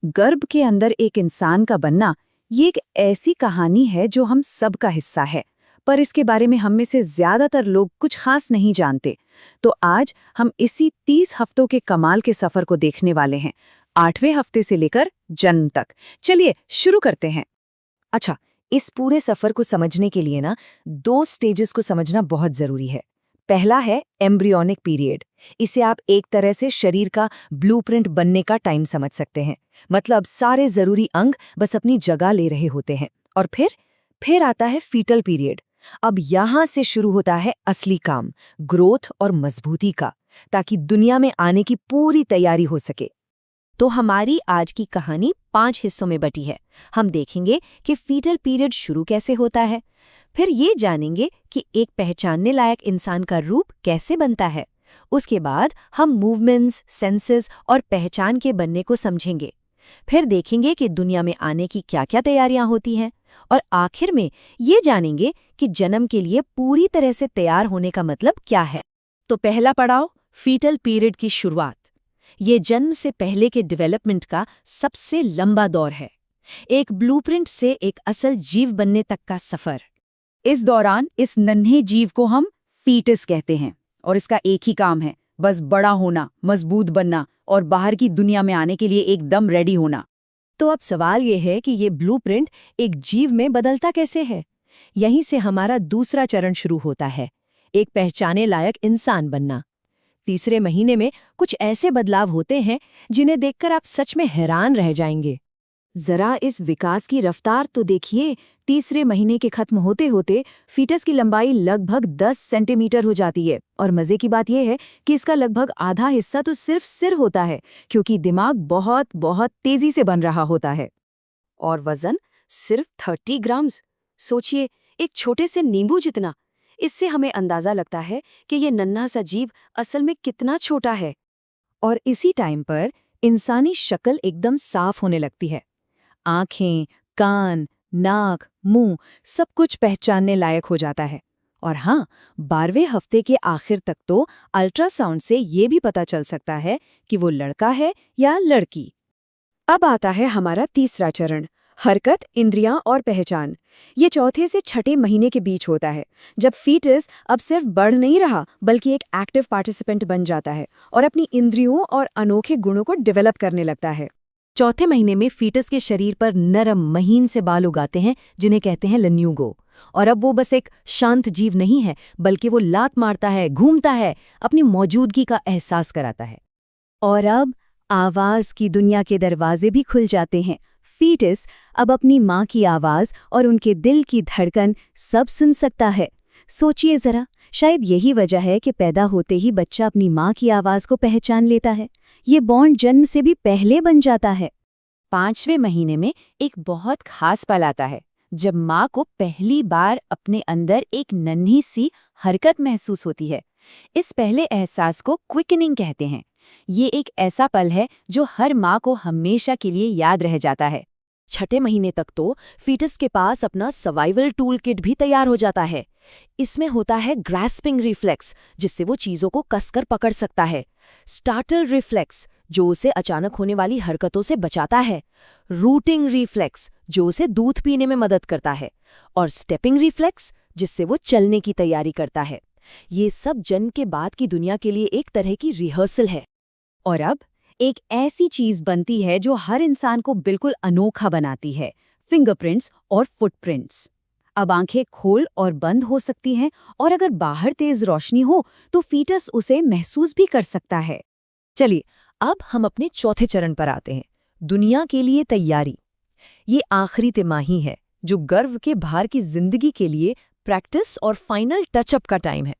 गर्भ के अंदर एक इंसान का बनना ये एक ऐसी कहानी है जो हम सब का हिस्सा है, पर इसके बारे में हम में से ज्यादातर लोग कुछ खास नहीं जानते। तो आज हम इसी 30 हफ्तों के कमाल के सफर को देखने वाले हैं, 8वें हफ्ते से लेकर जन्म तक। चलिए शुरू करते हैं। अच्छा, इस पूरे सफर को समझने के लिए ना 2 स्टेजेस को समझना बहुत जरूरी है। पहला है एम्ब्रियोनिक पीरियड। इसे आप एक तरह से शरीर का ब्लूप्रिंट बनने का टाइम समझ सकते हैं। मतलब सारे जरूरी अंग बस अपनी जगह ले रहे होते हैं। और फिर आता है फीटल पीरियड। अब यहाँ से शुरू होता है असली काम, ग्रोथ और मजबूती का, ताकि दुनिया में आने की पूरी तैयारी हो सके। तो हमारी आज की कहानी 5 हिस्सों में बटी है। हम देखेंगे कि फीटल पीरियड शुरू कैसे होता है, फिर ये जानेंगे कि एक पहचानने लायक इंसान का रूप कैसे बनता है। उसके बाद हम मूवमेंट्स, सेंसेस और पहचान के बनने को समझेंगे। फिर देखेंगे कि दुनिया में आने की क्या-क्या तैयारियां होती हैं, और आखिर में ये जानेंगे कि जन्म के लिए पूरी तरह से तैयार होने का मतलब क्या है। तो पहला पड़ाव, फीटल पीरियड की शुरुआत। ये जन्म से पहले के डेवलपमेंट का सबसे लंबा दौर है, एक ब्लूप्रिंट से एक असल जीव बनने तक का सफर। इस दौरान इस नन्हे जीव को हम फीटस कहते हैं, और इसका एक ही काम है, बस बड़ा होना, मजबूत बनना और बाहर की दुनिया में आने के लिए एकदम रेडी होना। तो अब सवाल ये है कि ये ब्लूप्रिंट एक जीव में बदलता कैसे है। यहीं से हमारा दूसरा चरण शुरू होता है, एक पहचाने लायक इंसान बनना। तीसरे महीने में कुछ ऐसे बदलाव होते हैं जिन्हें देखकर आप सच में हैरान रह जाएंगे। जरा इस विकास की रफ्तार तो देखिए। तीसरे महीने के खत्म होते होते फीटस की लंबाई लगभग 10 सेंटीमीटर हो जाती है, और मजे की बात यह है कि इसका लगभग आधा हिस्सा तो सिर्फ सिर होता है, क्योंकि दिमाग बहुत बहुत तेजी से बन रहा होता है। और वजन सिर्फ 30 ग्राम्स। सोचिए, एक छोटे से नींबू जितना। इससे हमें अंदाजा लगता है कि ये नन्हा सा जीव असल में कितना छोटा है। और इसी टाइम पर इंसानी शक्ल एकदम साफ होने लगती है। आंखें, कान, नाक, मुंह सब कुछ पहचानने लायक हो जाता है। और हाँ, 12वें हफ्ते के आखिर तक तो अल्ट्रासाउंड से ये भी पता चल सकता है कि वो लड़का है या लड़की। अब आता है हमारा तीसरा चरण, हरकत, इंद्रियां और पहचान। ये चौथे से छठे महीने के बीच होता है, जब फीटस अब सिर्फ बढ़ नहीं रहा बल्कि एक एक्टिव पार्टिसिपेंट बन जाता है और अपनी इंद्रियों और अनोखे गुणों को डेवलप करने लगता है। चौथे महीने में फीटस के शरीर पर नरम महीन से बाल उगाते हैं, जिन्हें कहते हैं लन्यूगो। और अब वो बस एक शांत जीव नहीं है, बल्कि वो लात मारता है, घूमता है, अपनी मौजूदगी का एहसास कराता है। और अब आवाज की दुनिया के दरवाजे भी खुल जाते हैं। फीटस अब अपनी माँ की आवाज और उनके दिल की धड़कन सब सुन सकता है। सोचिए जरा, शायद यही वजह है कि पैदा होते ही बच्चा अपनी माँ की आवाज को पहचान लेता है। ये बॉन्ड जन्म से भी पहले बन जाता है। 5वें महीने में एक बहुत खास पल आता है, जब माँ को पहली बार अपने अंदर एक नन्ही सी हरकत महसूस होती है। इस पहले एहसास को क्विकनिंग कहते हैं। ये एक ऐसा पल है जो हर माँ को हमेशा के लिए याद रह जाता है। छठे महीने तक तो फीटस के पास अपना सर्वाइवल टूल किट भी तैयार हो जाता है। इसमें होता है ग्रास्पिंग रिफ्लेक्स, जिससे वो चीजों को कसकर पकड़ सकता है। स्टार्टल रिफ्लेक्स, जो उसे अचानक होने वाली हरकतों से बचाता है। रूटिंग रिफ्लेक्स, जो उसे दूध पीने में मदद करता है। और स्टेपिंग रिफ्लेक्स, जिससे वो चलने की तैयारी करता है। ये सब जन्म के बाद की दुनिया के लिए एक तरह की रिहर्सल है। और अब एक ऐसी चीज बनती है जो हर इंसान को बिल्कुल अनोखा बनाती है, फिंगरप्रिंट्स और फुटप्रिंट्स। अब आंखें खोल और बंद हो सकती हैं, और अगर बाहर तेज रोशनी हो तो फीटस उसे महसूस भी कर सकता है। चलिए, अब हम अपने चौथे चरण पर आते हैं, दुनिया के लिए तैयारी। ये आखिरी तिमाही है, जो गर्भ के बाहर की जिंदगी के लिए प्रैक्टिस और फाइनल टचअप का टाइम है।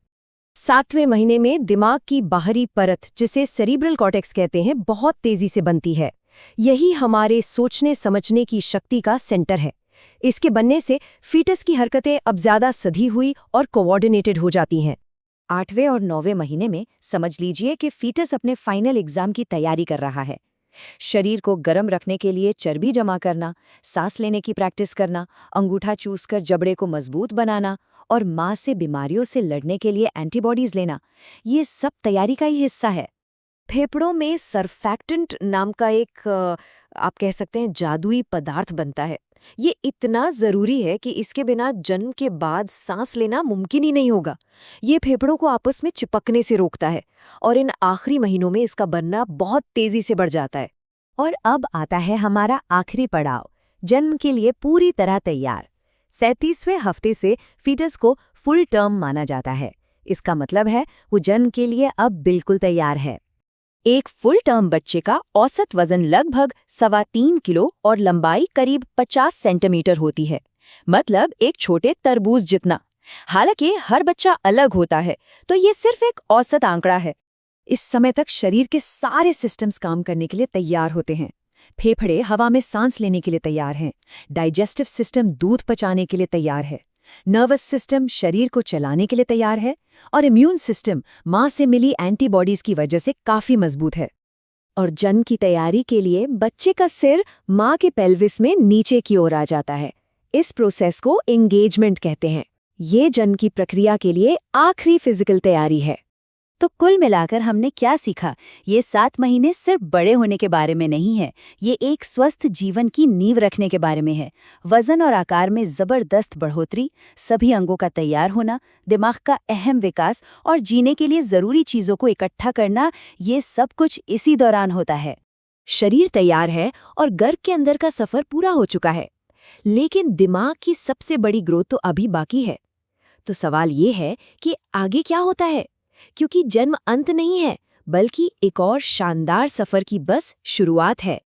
7वें महीने में दिमाग की बाहरी परत, जिसे सेरिब्रल कॉर्टेक्स कहते हैं, बहुत तेजी से बनती है। यही हमारे सोचने समझने की शक्ति का सेंटर है। इसके बनने से फीटस की हरकतें अब ज्यादा सधी हुई और कोऑर्डिनेटेड हो जाती हैं। 8वें और 9वें महीने में समझ लीजिए कि फीटस अपने फाइनल एग्जाम की तैयारी कर रहा है। शरीर को गर्म रखने के लिए चर्बी जमा करना, सांस लेने की प्रैक्टिस करना, अंगूठा चूसकर जबड़े को मजबूत बनाना और माँ से बीमारियों से लड़ने के लिए एंटीबॉडीज लेना, ये सब तैयारी का ही हिस्सा है। फेफड़ों में सरफैक्टेंट नाम का एक आप कह सकते हैं जादुई पदार्थ बनता है। ये इतना जरूरी है कि इसके बिना जन्म के बाद सांस लेना मुमकिन ही नहीं होगा। ये फेफड़ों को आपस में चिपकने से रोकता है और इन आखिरी महीनों में इसका बनना बहुत तेजी से बढ़ जाता है। और अब आता है हमारा आखिरी पड़ाव, जन्म के लिए पूरी तरह तैयार। 37वें हफ्ते से फीटस को फुल टर्म माना जाता है। इसका मतलब है वो जन्म के लिए अब बिल्कुल तैयार है। एक फुल टर्म बच्चे का औसत वजन लगभग 3.25 किलो और लंबाई करीब 50 सेंटीमीटर होती है, मतलब एक छोटे तरबूज जितना। हालांकि हर बच्चा अलग होता है, तो ये सिर्फ एक औसत आंकड़ा है। इस समय तक शरीर के सारे सिस्टम्स काम करने के लिए तैयार होते हैं। फेफड़े हवा में सांस लेने के लिए तैयार हैं, डाइजेस्टिव सिस्टम दूध पचाने के लिए तैयार है, नर्वस सिस्टम शरीर को चलाने के लिए तैयार है, और इम्यून सिस्टम मां से मिली एंटीबॉडीज की वजह से काफी मजबूत है। और जन्म की तैयारी के लिए बच्चे का सिर मां के पेल्विस में नीचे की ओर आ जाता है। इस प्रोसेस को एंगेजमेंट कहते हैं। ये जन्म की प्रक्रिया के लिए आखिरी फिजिकल तैयारी है। तो कुल मिलाकर हमने क्या सीखा? ये 7 महीने सिर्फ बड़े होने के बारे में नहीं है, ये एक स्वस्थ जीवन की नींव रखने के बारे में है। वजन और आकार में जबरदस्त बढ़ोतरी, सभी अंगों का तैयार होना, दिमाग का अहम विकास और जीने के लिए जरूरी चीजों को इकट्ठा करना, ये सब कुछ इसी दौरान होता है। शरीर तैयार है और गर्भ के अंदर का सफर पूरा हो चुका है, लेकिन दिमाग की सबसे बड़ी ग्रोथ तो अभी बाकी है। तो सवाल ये है कि आगे क्या होता है, क्योंकि जन्म अंत नहीं है, बल्कि एक और शानदार सफर की बस शुरुआत है।